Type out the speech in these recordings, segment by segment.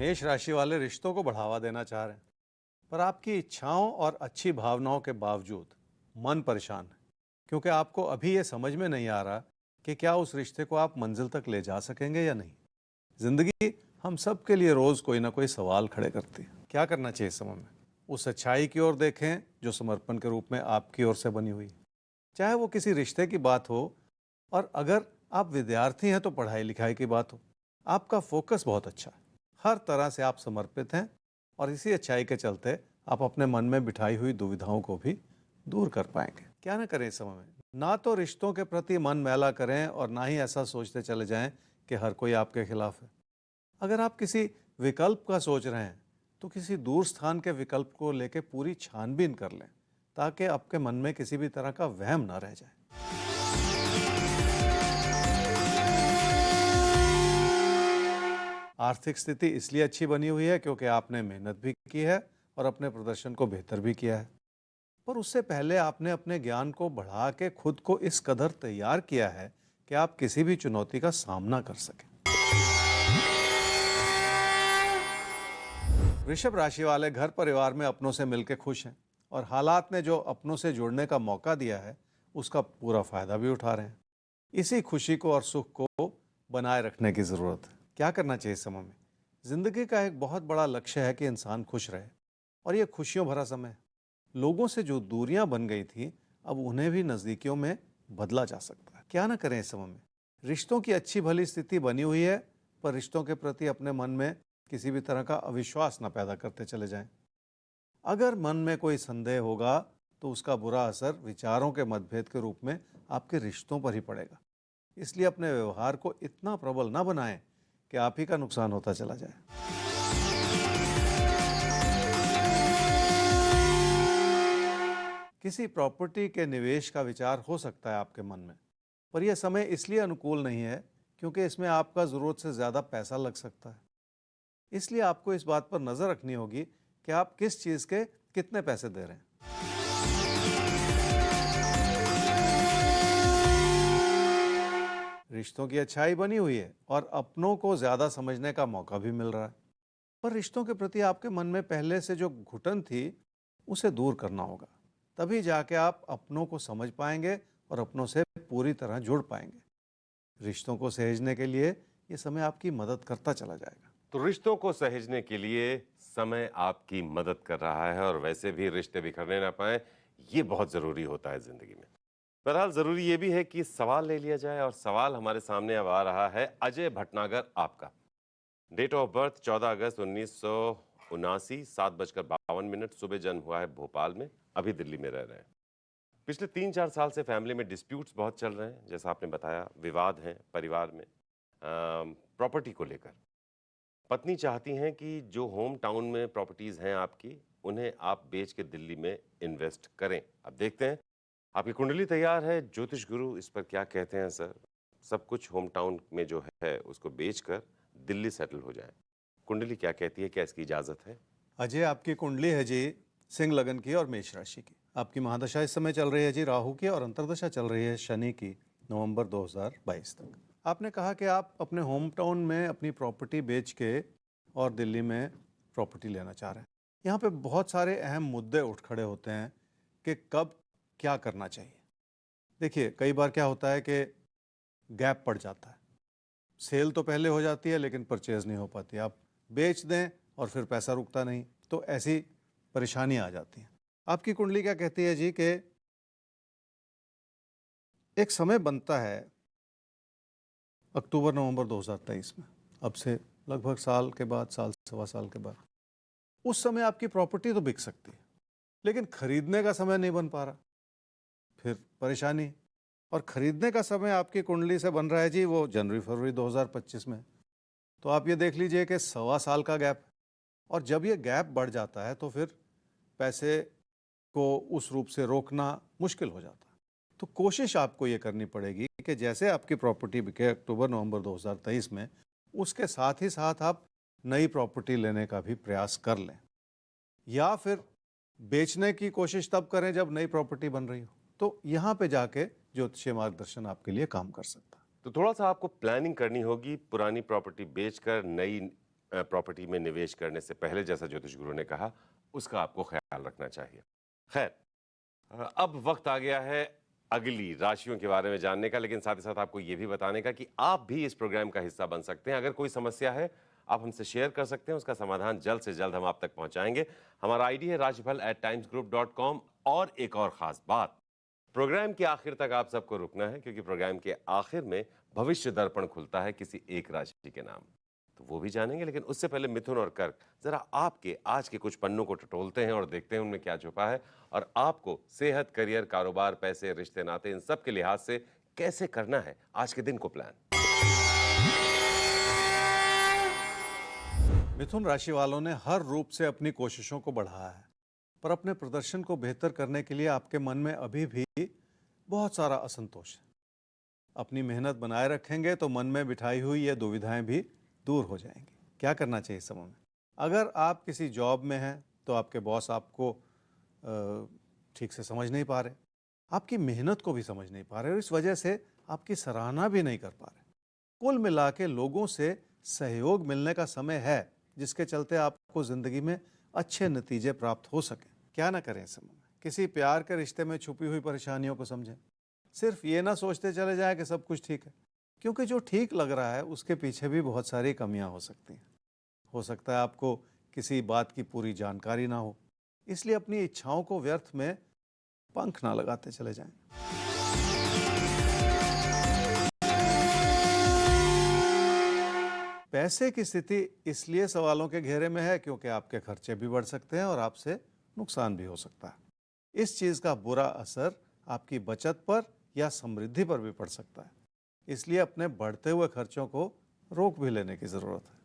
मेष राशि वाले रिश्तों को बढ़ावा देना चाह रहे हैं, पर आपकी इच्छाओं और अच्छी भावनाओं के बावजूद मन परेशान है, क्योंकि आपको अभी ये समझ में नहीं आ रहा कि क्या उस रिश्ते को आप मंजिल तक ले जा सकेंगे या नहीं। जिंदगी हम सब के लिए रोज कोई ना कोई सवाल खड़े करती है। क्या करना चाहिए इस समय में? उस सच्चाई की ओर देखें जो समर्पण के रूप में आपकी ओर से बनी हुई है, चाहे वो किसी रिश्ते की बात हो, और अगर आप विद्यार्थी हैं तो पढ़ाई लिखाई की बात हो। आपका फोकस बहुत अच्छा है, हर तरह से आप समर्पित हैं, और इसी अच्छाई के चलते आप अपने मन में बिठाई हुई दुविधाओं को भी दूर कर पाएंगे। क्या ना करें इस समय में? ना तो रिश्तों के प्रति मन मैला करें और ना ही ऐसा सोचते चले जाएं कि हर कोई आपके खिलाफ है। अगर आप किसी विकल्प का सोच रहे हैं तो किसी दूर स्थान के विकल्प को लेकर पूरी छानबीन कर लें, ताकि आपके मन में किसी भी तरह का वहम ना रह जाए। आर्थिक स्थिति इसलिए अच्छी बनी हुई है क्योंकि आपने मेहनत भी की है और अपने प्रदर्शन को बेहतर भी किया है। पर उससे पहले आपने अपने ज्ञान को बढ़ा के खुद को इस कदर तैयार किया है कि आप किसी भी चुनौती का सामना कर सकें। वृषभ राशि वाले घर परिवार में अपनों से मिलकर खुश हैं, और हालात ने जो अपनों से जुड़ने का मौका दिया है उसका पूरा फायदा भी उठा रहे हैं। इसी खुशी को और सुख को बनाए रखने की जरूरत है। क्या करना चाहिए इस समय में? जिंदगी का एक बहुत बड़ा लक्ष्य है कि इंसान खुश रहे, और यह खुशियों भरा समय है। लोगों से जो दूरियां बन गई थी, अब उन्हें भी नजदीकियों में बदला जा सकता है। क्या ना करें इस समय में? रिश्तों की अच्छी भली स्थिति बनी हुई है, पर रिश्तों के प्रति अपने मन में किसी भी तरह का अविश्वास न पैदा करते चले जाएं। अगर मन में कोई संदेह होगा तो उसका बुरा असर विचारों के मतभेद के रूप में आपके रिश्तों पर ही पड़ेगा। इसलिए अपने व्यवहार को इतना प्रबल ना बनाएं कि आप ही का नुकसान होता चला जाए। किसी प्रॉपर्टी के निवेश का विचार हो सकता है आपके मन में, पर यह समय इसलिए अनुकूल नहीं है क्योंकि इसमें आपका जरूरत से ज्यादा पैसा लग सकता है। इसलिए आपको इस बात पर नजर रखनी होगी कि आप किस चीज के कितने पैसे दे रहे हैं। रिश्तों की अच्छाई बनी हुई है और अपनों को ज्यादा समझने का मौका भी मिल रहा है, पर रिश्तों के प्रति आपके मन में पहले से जो घुटन थी उसे दूर करना होगा। तभी जाके आप अपनों को समझ पाएंगे और अपनों से पूरी तरह जुड़ पाएंगे। रिश्तों को सहेजने के लिए ये समय आपकी मदद करता चला जाएगा। तो रिश्तों को सहेजने के लिए समय आपकी मदद कर रहा है, और वैसे भी रिश्ते बिखरने ना पाए, ये बहुत जरूरी होता है जिंदगी में। बहरहाल जरूरी ये भी है कि सवाल ले लिया जाए, और सवाल हमारे सामने अब आ रहा है अजय भटनागर आपका। डेट ऑफ बर्थ 14 अगस्त 1979, 7:52 सुबह जन्म हुआ है भोपाल में, अभी दिल्ली में रह रहे हैं। पिछले 3-4 साल से फैमिली में डिस्प्यूट्स बहुत चल रहे हैं, जैसा आपने बताया, विवाद हैं परिवार में प्रॉपर्टी को लेकर। पत्नी चाहती हैं कि जो होम टाउन में प्रॉपर्टीज हैं आपकी, उन्हें आप बेच के दिल्ली में इन्वेस्ट करें। अब देखते हैं, आपकी कुंडली तैयार है, ज्योतिष गुरु इस पर क्या कहते हैं सर। सब कुछ होम टाउन में जो है उसको बेचकर दिल्ली सेटल हो जाए। कुंडली क्या कहती है, क्या इसकी इजाजत है? अजय, आपकी कुंडली है जी सिंह लगन की और मेष राशि की। आपकी महादशा इस समय चल रही है जी राहु की, और अंतर्दशा चल रही है शनि की, नवंबर 2022 तक। आपने कहा कि आप अपने होम टाउन में अपनी प्रॉपर्टी बेच के और दिल्ली में प्रॉपर्टी लेना चाह रहे हैं। यहाँ पे बहुत सारे अहम मुद्दे उठ खड़े होते हैं कि कब क्या करना चाहिए। देखिए, कई बार क्या होता है कि गैप पड़ जाता है। सेल तो पहले हो जाती है लेकिन परचेज नहीं हो पाती। आप बेच दें और फिर पैसा रुकता नहीं, तो ऐसी परेशानियां आ जाती हैं। आपकी कुंडली क्या कहती है जी कि एक समय बनता है अक्टूबर नवंबर 2023 में, अब से लगभग साल के बाद, साल सवा साल के बाद। उस समय आपकी प्रॉपर्टी तो बिक सकती है, लेकिन खरीदने का समय नहीं बन पा रहा, फिर परेशानी। और खरीदने का समय आपकी कुंडली से बन रहा है जी वो जनवरी फरवरी 2025 में। तो आप ये देख लीजिए कि सवा साल का गैप। और जब ये गैप बढ़ जाता है तो फिर पैसे को उस रूप से रोकना मुश्किल हो जाता है। तो कोशिश आपको ये करनी पड़ेगी कि जैसे आपकी प्रॉपर्टी बिके अक्टूबर नवंबर 2023 में, उसके साथ ही साथ आप नई प्रॉपर्टी लेने का भी प्रयास कर लें, या फिर बेचने की कोशिश तब करें जब नई प्रॉपर्टी बन रही हो। तो यहाँ पे जाके ज्योतिषीय मार्गदर्शन आपके लिए काम कर सकता है। तो थोड़ा सा आपको प्लानिंग करनी होगी, पुरानी प्रॉपर्टी बेचकर नई प्रॉपर्टी में निवेश करने से पहले, जैसा ज्योतिष गुरु ने कहा, उसका आपको ख्याल रखना चाहिए। खैर, अब वक्त आ गया है अगली राशियों के बारे में जानने का, लेकिन साथ ही साथ आपको यह भी बताने का कि आप भी इस प्रोग्राम का हिस्सा बन सकते हैं। अगर कोई समस्या है, आप हमसे शेयर कर सकते हैं, उसका समाधान जल्द से जल्द हम आप तक पहुंचाएंगे। हमारा आईडी है rajifal@timesgroup.com। और एक और खास बात, प्रोग्राम के आखिर तक आप सबको रुकना है, क्योंकि प्रोग्राम के आखिर में भविष्य दर्पण खुलता है किसी एक राशि के नाम, तो वो भी जानेंगे। लेकिन उससे पहले मिथुन और कर्क, जरा आपके आज के कुछ पन्नों को टटोलते हैं और देखते हैं उनमें क्या छुपा है, और आपको सेहत, करियर, कारोबार, पैसे, रिश्ते, नाते, इन सब के लिहाज से कैसे करना है आज के दिन को प्लान। मिथुन राशि वालों ने हर रूप से अपनी कोशिशों को बढ़ाया है, पर अपने प्रदर्शन को बेहतर करने के लिए आपके मन में अभी भी बहुत सारा असंतोष है। अपनी मेहनत बनाए रखेंगे तो मन में बिठाई हुई ये दुविधाएं भी दूर हो जाएंगी। क्या करना चाहिए इस समय में? अगर आप किसी जॉब में हैं तो आपके बॉस आपको ठीक से समझ नहीं पा रहे, आपकी मेहनत को भी समझ नहीं पा रहे और इस वजह से आपकी सराहना भी नहीं कर पा रहे। कुल मिला के लोगों से सहयोग मिलने का समय है, जिसके चलते आपको ज़िंदगी में अच्छे नतीजे प्राप्त हो सकें। क्या ना करें इस समय में? किसी प्यार के रिश्ते में छुपी हुई परेशानियों को समझें। सिर्फ ये ना सोचते चले जाएं कि सब कुछ ठीक है, क्योंकि जो ठीक लग रहा है उसके पीछे भी बहुत सारी कमियां हो सकती हैं। हो सकता है आपको किसी बात की पूरी जानकारी ना हो, इसलिए अपनी इच्छाओं को व्यर्थ में पंख ना लगाते चले जाएं। पैसे की स्थिति इसलिए सवालों के घेरे में है क्योंकि आपके खर्चे भी बढ़ सकते हैं और आपसे नुकसान भी हो सकता है। इस चीज़ का बुरा असर आपकी बचत पर या समृद्धि पर भी पड़ सकता है, इसलिए अपने बढ़ते हुए खर्चों को रोक भी लेने की ज़रूरत है।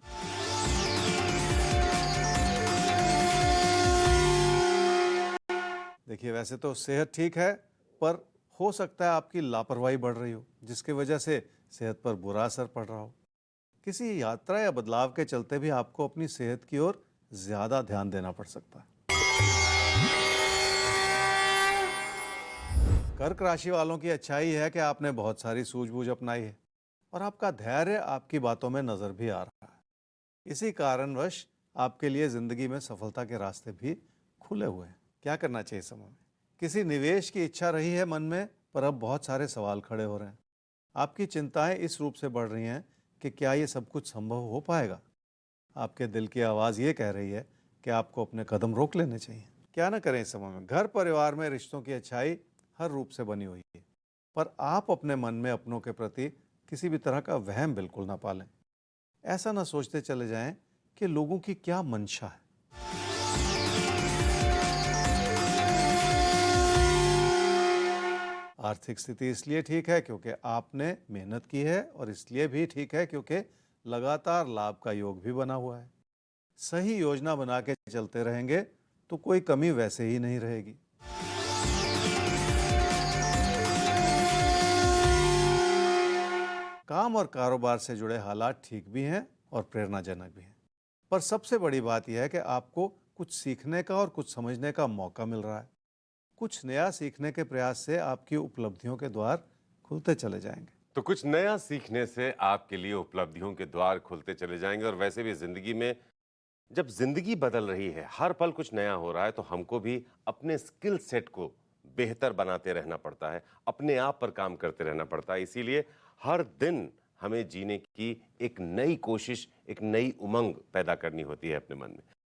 देखिए, वैसे तो सेहत ठीक है, पर हो सकता है आपकी लापरवाही बढ़ रही हो, जिसकी वजह से सेहत पर बुरा असर पड़ रहा हो। किसी यात्रा या बदलाव के चलते भी आपको अपनी सेहत की ओर ज़्यादा ध्यान देना पड़ सकता है। कर्क राशि वालों की अच्छाई है कि आपने बहुत सारी सूझबूझ अपनाई है और आपका धैर्य आपकी बातों में नजर भी आ रहा है। इसी कारणवश आपके लिए जिंदगी में सफलता के रास्ते भी खुले हुए हैं। क्या करना चाहिए समय में? किसी निवेश की इच्छा रही है मन में, पर अब बहुत सारे सवाल खड़े हो रहे हैं। आपकी चिंताएं इस रूप से बढ़ रही हैं कि क्या ये सब कुछ संभव हो पाएगा? आपके दिल की आवाज़ ये कह रही है कि आपको अपने कदम रोक लेने चाहिए। क्या ना करें इस समय में? घर परिवार में रिश्तों की अच्छाई हर रूप से बनी हुई है, पर आप अपने मन में अपनों के प्रति किसी भी तरह का वहम बिल्कुल ना पालें। ऐसा ना सोचते चले जाएं कि लोगों की क्या मंशा है। आर्थिक स्थिति इसलिए ठीक है क्योंकि आपने मेहनत की है, और इसलिए भी ठीक है क्योंकि लगातार लाभ का योग भी बना हुआ है। सही योजना बना के चलते रहेंगे तो कोई कमी वैसे ही नहीं रहेगी। काम और कारोबार से जुड़े हालात ठीक भी हैं और प्रेरणाजनक भी हैं, पर सबसे बड़ी बात यह है कि आपको कुछ सीखने का और कुछ समझने का मौका मिल रहा है। कुछ नया सीखने के प्रयास से आपकी उपलब्धियों के द्वार खुलते चले जाएंगे। तो कुछ नया सीखने से आपके लिए उपलब्धियों के द्वार खुलते चले जाएंगे। और वैसे भी जिंदगी में जब जिंदगी बदल रही है, हर पल कुछ नया हो रहा है, तो हमको भी अपने स्किल सेट को बेहतर बनाते रहना पड़ता है, अपने आप पर काम करते रहना पड़ता है। इसीलिए हर दिन हमें जीने की एक नई कोशिश, एक नई उमंग पैदा करनी होती है अपने मन में।